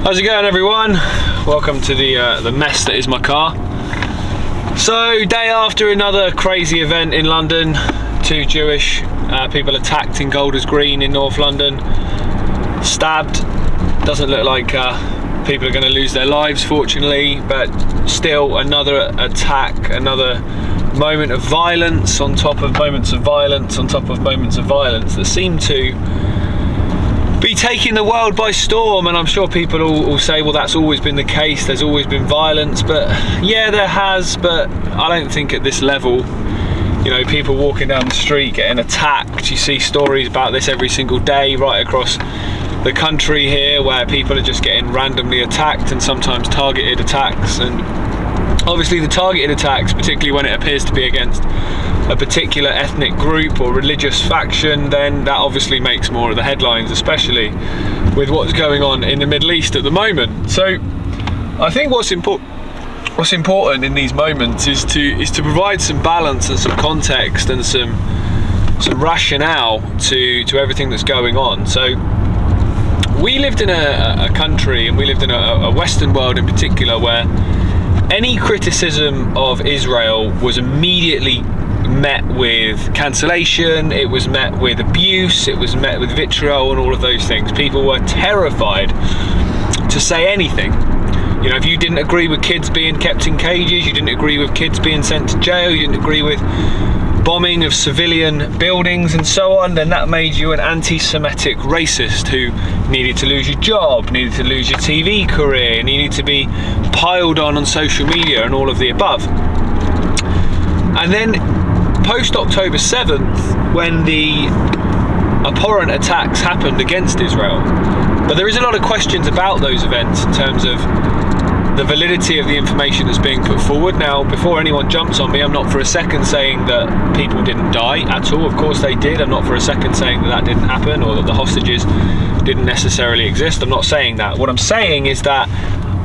How's it going, everyone? Welcome to the mess that is my car. So, day after another crazy event in London, 2 Jewish people attacked in Golders Green in North London, stabbed. Doesn't look like people are going to lose their lives, fortunately, but still another attack, another moment of violence on top of moments of violence on top of moments of violence that seem to be taking the world by storm. And I'm sure people will say, well, that's always been the case, there's always been violence. But yeah, there has, but I don't think at this level. You know, people walking down the street getting attacked. You see stories about this every single day right across the country here, where people are just getting randomly attacked, and sometimes targeted attacks. And obviously the targeted attacks, particularly when it appears to be against a particular ethnic group or religious faction, then that obviously makes more of the headlines, especially with what's going on in the Middle East at the moment. So I think what's important in these moments is to provide some balance and some context and some rationale to everything that's going on. So we lived in a country, and we lived in a Western world in particular, where any criticism of Israel was immediately met with cancellation, it was met with abuse, it was met with vitriol and all of those things. People were terrified to say anything. You know, if you didn't agree with kids being kept in cages, you didn't agree with kids being sent to jail, you didn't agree with bombing of civilian buildings and so on, then that made you an anti-Semitic racist who needed to lose your job, needed to lose your TV career, needed to be piled on social media and all of the above. And then post-October 7th, when the abhorrent attacks happened against Israel, but there is a lot of questions about those events in terms of the validity of the information that's being put forward. Now, before anyone jumps on me, I'm not for a second saying that people didn't die at all. Of course they did. I'm not for a second saying that didn't happen, or that the hostages didn't necessarily exist. I'm not saying that. What I'm saying is that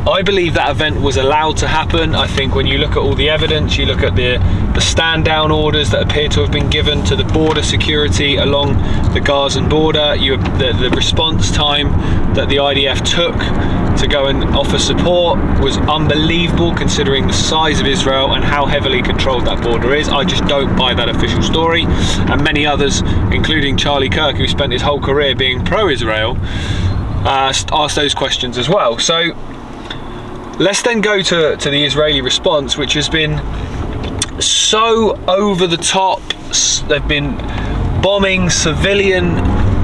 I believe that event was allowed to happen. I think when you look at all the evidence, you look at the stand down orders that appear to have been given to the border security along the Gazan border, the response time that the IDF took to go and offer support was unbelievable, considering the size of Israel and how heavily controlled that border is. I just don't buy that official story, and many others, including Charlie Kirk, who spent his whole career being pro-Israel, asked those questions as well. So let's then go to the Israeli response, which has been so over the top. They've been bombing civilian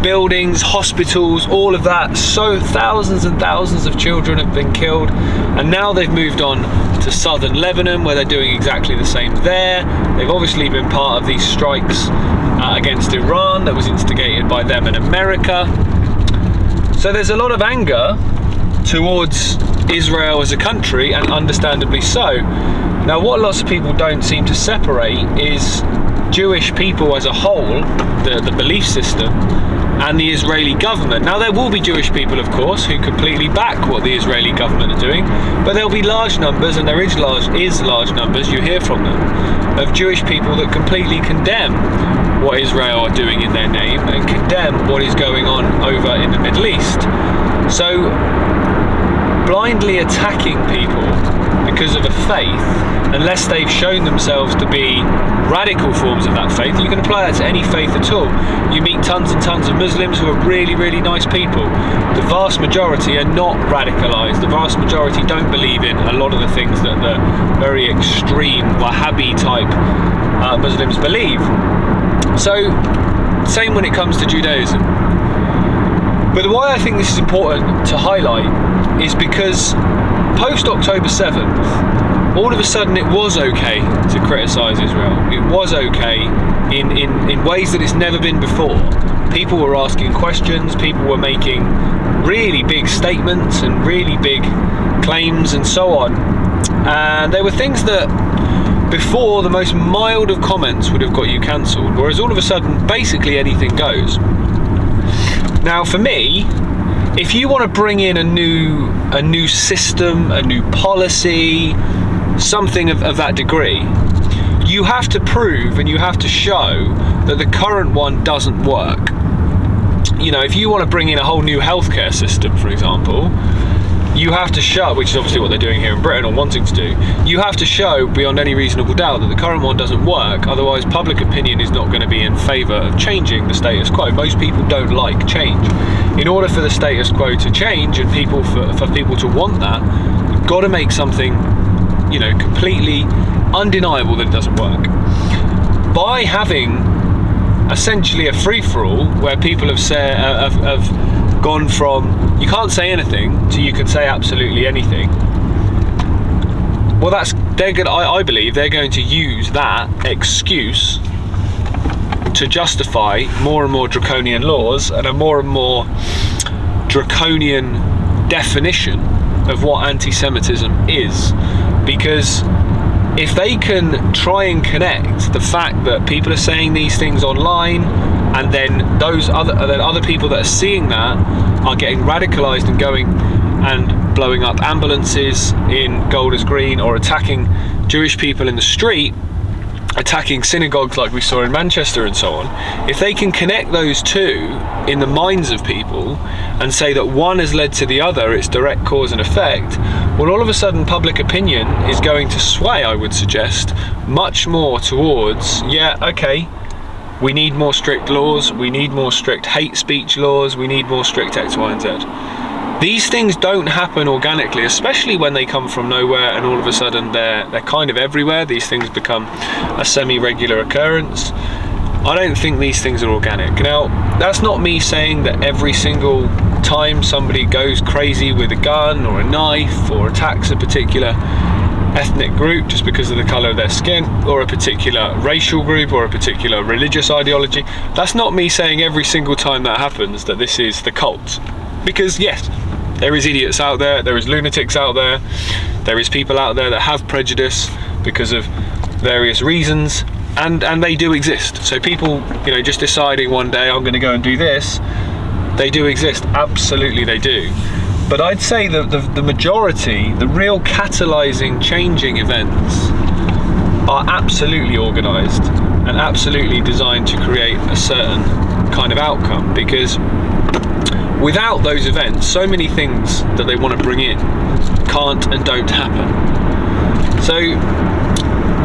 buildings, hospitals, all of that. So thousands and thousands of children have been killed, and now they've moved on to southern Lebanon, where they're doing exactly the same there. They've obviously been part of these strikes against Iran that was instigated by them and America. So there's a lot of anger towards Israel as a country, and understandably so. Now, what lots of people don't seem to separate is Jewish people as a whole, the belief system, and the Israeli government. Now, there will be Jewish people, of course, who completely back what the Israeli government are doing, but there'll be large numbers, and there is large numbers, you hear from them, of Jewish people that completely condemn what Israel are doing in their name, and condemn what is going on over in the Middle East. So blindly attacking people because of a faith, unless they've shown themselves to be radical forms of that faith, you can apply that to any faith at all. You meet tons and tons of Muslims who are really, really nice people. The vast majority are not radicalized. The vast majority don't believe in a lot of the things that the very extreme Wahhabi type Muslims believe. So, same when it comes to Judaism. But why I think this is important to highlight is because post-October 7th, all of a sudden it was okay to criticise Israel. It was okay in ways that it's never been before. People were asking questions, people were making really big statements and really big claims and so on. And there were things that before, the most mild of comments would have got you cancelled, whereas all of a sudden basically anything goes. Now, for me, if you want to bring in a new system, a new policy, something of that degree, you have to prove and you have to show that the current one doesn't work. You know, if you want to bring in a whole new healthcare system, for example, you have to show, which is obviously what they're doing here in Britain, or wanting to do, you have to show beyond any reasonable doubt that the current one doesn't work, otherwise public opinion is not going to be in favour of changing the status quo. Most people don't like change. In order for the status quo to change and for people to want that, you've got to make something, you know, completely undeniable that it doesn't work. By having essentially a free-for-all where people have gone from you can't say anything to you can say absolutely anything, well, I believe they're going to use that excuse to justify more and more draconian laws and a more and more draconian definition of what anti-Semitism is. Because if they can try and connect the fact that people are saying these things online, and then other people that are seeing that are getting radicalized and going and blowing up ambulances in Golders Green, or attacking Jewish people in the street, attacking synagogues like we saw in Manchester and so on, if they can connect those two in the minds of people and say that one has led to the other, it's direct cause and effect, well, all of a sudden public opinion is going to sway, I would suggest, much more towards, yeah, okay, we need more strict laws, we need more strict hate speech laws, we need more strict X, Y, and Z. These things don't happen organically, especially when they come from nowhere and all of a sudden they're kind of everywhere. These things become a semi-regular occurrence. I don't think these things are organic. Now, that's not me saying that every single time somebody goes crazy with a gun or a knife or attacks a particular ethnic group just because of the colour of their skin, or a particular racial group, or a particular religious ideology. That's not me saying every single time that happens that this is the cult. Because yes, there is idiots out there, there is lunatics out there, there is people out there that have prejudice because of various reasons, and they do exist. So people, you know, just deciding one day I'm going to go and do this, they do exist, absolutely they do. But I'd say that the majority, the real catalysing, changing events are absolutely organised and absolutely designed to create a certain kind of outcome, because without those events, so many things that they want to bring in can't and don't happen. So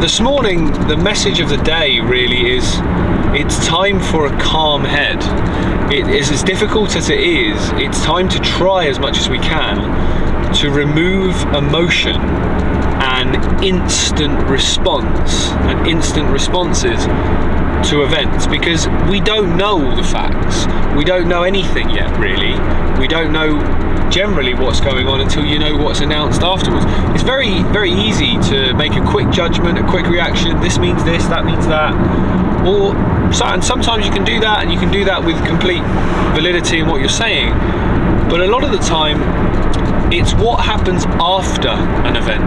this morning, the message of the day really is, it's time for a calm head. It is as difficult as it is, it's time to try as much as we can to remove emotion and instant response and instant responses to events, because we don't know the facts. We don't know anything yet, really. We don't know generally what's going on until you know what's announced afterwards. It's very, very easy to make a quick judgment, a quick reaction. This means this, that means that. And sometimes you can do that, and you can do that with complete validity in what you're saying. But a lot of the time, it's what happens after an event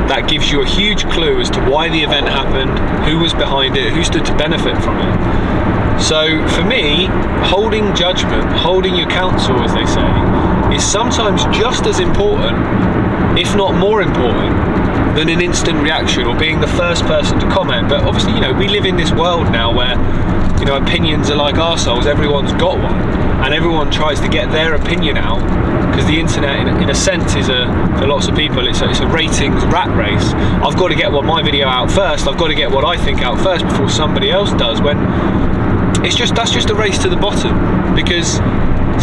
that gives you a huge clue as to why the event happened, who was behind it, who stood to benefit from it. So for me, holding judgment, holding your counsel, as they say, is sometimes just as important, if not more important, than an instant reaction or being the first person to comment. But obviously, you know, we live in this world now where, you know, opinions are like arseholes. Everyone's got one, and everyone tries to get their opinion out, because the internet, in a sense, is for lots of people, it's a ratings rat race. I've got to get my video out first. I've got to get what I think out first before somebody else does. When that's just a race to the bottom, because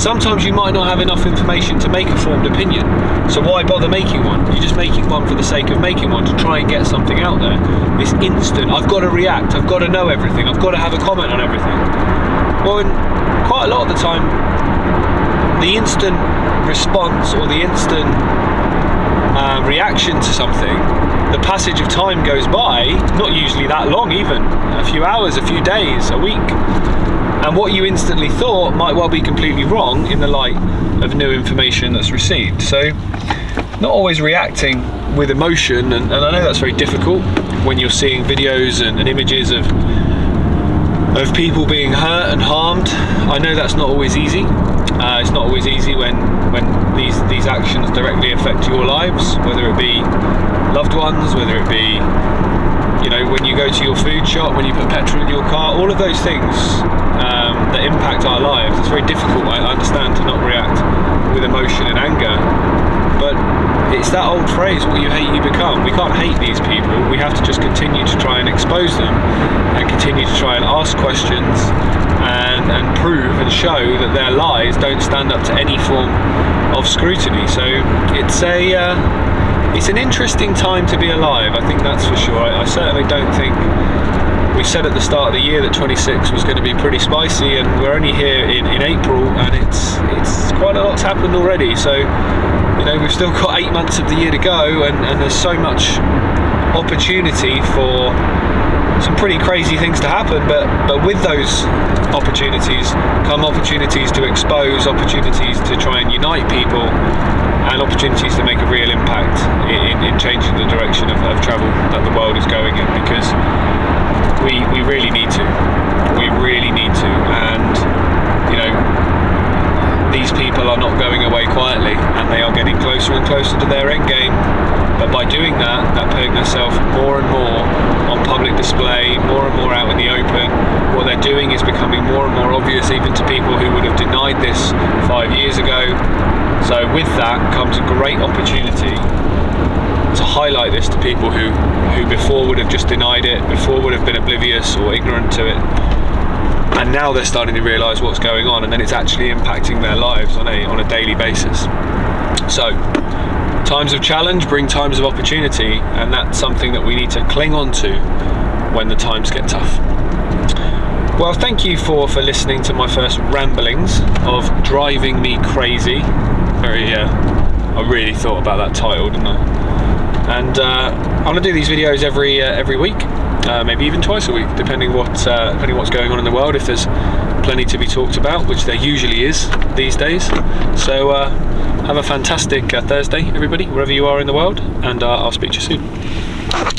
sometimes you might not have enough information to make a formed opinion. So why bother making one? You're just making one for the sake of making one, to try and get something out there. This instant, I've got to react, I've got to know everything, I've got to have a comment on everything. Well, quite a lot of the time, the instant response or the instant reaction to something, the passage of time goes by, not usually that long even, a few hours, a few days, a week. And what you instantly thought might well be completely wrong in the light of new information that's received. So not always reacting with emotion, and I know that's very difficult when you're seeing videos and images of people being hurt and harmed. I know that's not always easy. It's not always easy when these actions directly affect your lives, whether it be loved ones, whether it be, you know, when you go to your food shop, when you put petrol in your car, all of those things that impact our lives. It's very difficult, I understand, to not react with emotion and anger. But it's that old phrase, what you hate you become. We can't hate these people, we have to just continue to try and expose them and continue to try and ask questions and prove and show that their lies don't stand up to any form of scrutiny. So it's an interesting time to be alive, I think that's for sure. I certainly don't think, we said at the start of the year that 26 was going to be pretty spicy, and we're only here in April, and it's quite a lot's happened already. So, you know, we've still got 8 months of the year to go, and there's so much opportunity for some pretty crazy things to happen, but with those opportunities come opportunities to expose, opportunities to try and unite people, and opportunities to make a real impact in changing the direction of travel that the world is going in, because we really need to. We really need to. And, you know, these people are not going away quietly, and they are getting closer and closer to their end game. But by doing that, they're putting themselves more and more on public display, more and more out in the open. What they're doing is becoming more and more obvious even to people who would have denied this 5 years ago. So with that comes a great opportunity to highlight this to people who before would have just denied it, before would have been oblivious or ignorant to it. And now they're starting to realise what's going on, and then it's actually impacting their lives on a daily basis. So, times of challenge bring times of opportunity, and that's something that we need to cling on to when the times get tough. Well, thank you for listening to my first ramblings of Driving Me Crazy. I really thought about that title, didn't I? And I'm going to do these videos every week, maybe even twice a week, depending what's going on in the world. If there's plenty to be talked about, which there usually is these days. So have a fantastic Thursday, everybody, wherever you are in the world, and I'll speak to you soon.